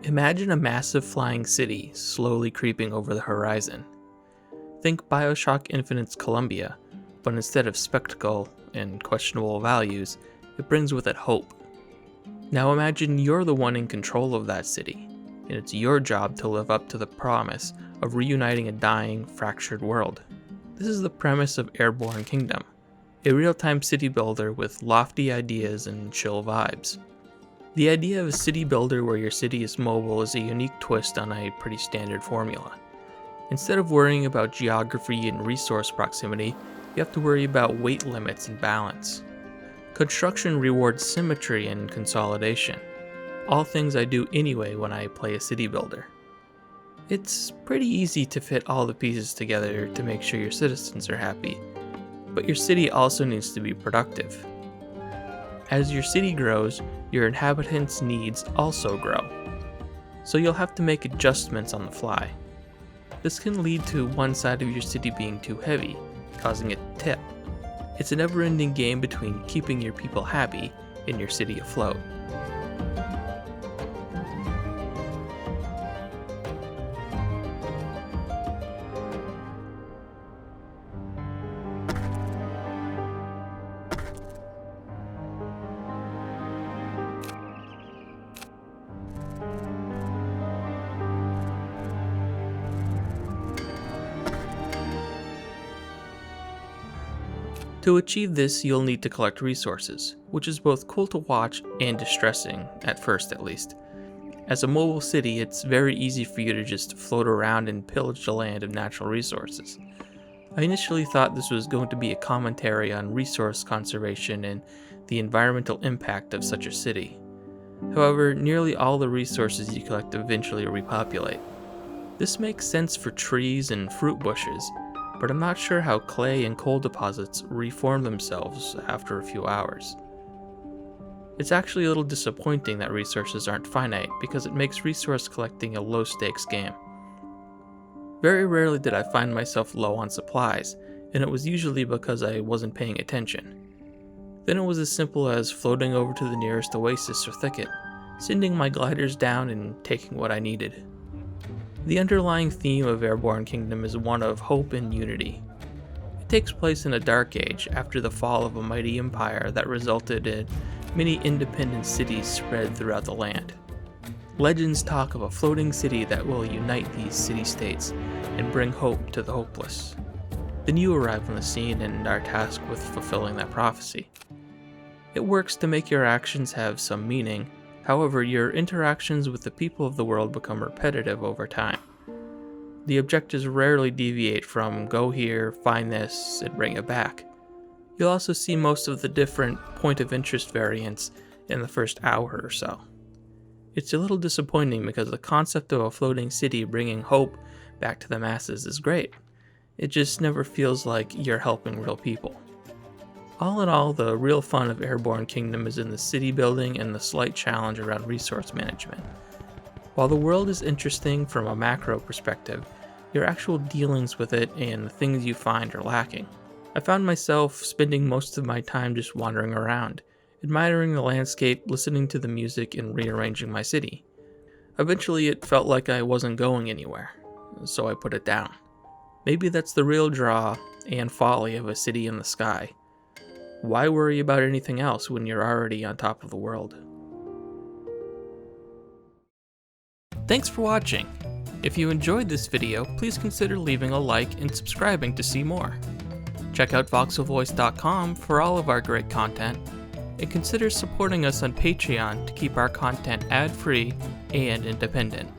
Imagine a massive flying city slowly creeping over the horizon. Think BioShock Infinite's Columbia, but instead of spectacle and questionable values, it brings with it hope. Now imagine you're the one in control of that city, and it's your job to live up to the promise of reuniting a dying, fractured world. This is the premise of Airborne Kingdom, a real-time city builder with lofty ideas and chill vibes. The idea of a city builder where your city is mobile is a unique twist on a pretty standard formula. Instead of worrying about geography and resource proximity, you have to worry about weight limits and balance. Construction rewards symmetry and consolidation, all things I do anyway when I play a city builder. It's pretty easy to fit all the pieces together to make sure your citizens are happy, but your city also needs to be productive. As your city grows, your inhabitants' needs also grow, so you'll have to make adjustments on the fly. This can lead to one side of your city being too heavy, causing it to tip. It's a never-ending game between keeping your people happy and your city afloat. To achieve this, you'll need to collect resources, which is both cool to watch and distressing, at first at least. As a mobile city, it's very easy for you to just float around and pillage the land of natural resources. I initially thought this was going to be a commentary on resource conservation and the environmental impact of such a city. However, nearly all the resources you collect eventually repopulate. This makes sense for trees and fruit bushes, but I'm not sure how clay and coal deposits reform themselves after a few hours. It's actually a little disappointing that resources aren't finite, because it makes resource collecting a low-stakes game. Very rarely did I find myself low on supplies, and it was usually because I wasn't paying attention. Then it was as simple as floating over to the nearest oasis or thicket, sending my gliders down and taking what I needed. The underlying theme of Airborne Kingdom is one of hope and unity. It takes place in a dark age after the fall of a mighty empire that resulted in many independent cities spread throughout the land. Legends talk of a floating city that will unite these city-states and bring hope to the hopeless. Then you arrive on the scene and are tasked with fulfilling that prophecy. It works to make your actions have some meaning. However, your interactions with the people of the world become repetitive over time. The objectives rarely deviate from go here, find this, and bring it back. You'll also see most of the different point of interest variants in the first hour or so. It's a little disappointing because the concept of a floating city bringing hope back to the masses is great. It just never feels like you're helping real people. All in all, the real fun of Airborne Kingdom is in the city building and the slight challenge around resource management. While the world is interesting from a macro perspective, your actual dealings with it and the things you find are lacking. I found myself spending most of my time just wandering around, admiring the landscape, listening to the music, and rearranging my city. Eventually it felt like I wasn't going anywhere, so I put it down. Maybe that's the real draw and folly of a city in the sky. Why worry about anything else when you're already on top of the world? Thanks for watching. If you enjoyed this video, please consider leaving a like and subscribing to see more. Check out voxelvoice.com for all of our great content, and consider supporting us on Patreon to keep our content ad-free and independent.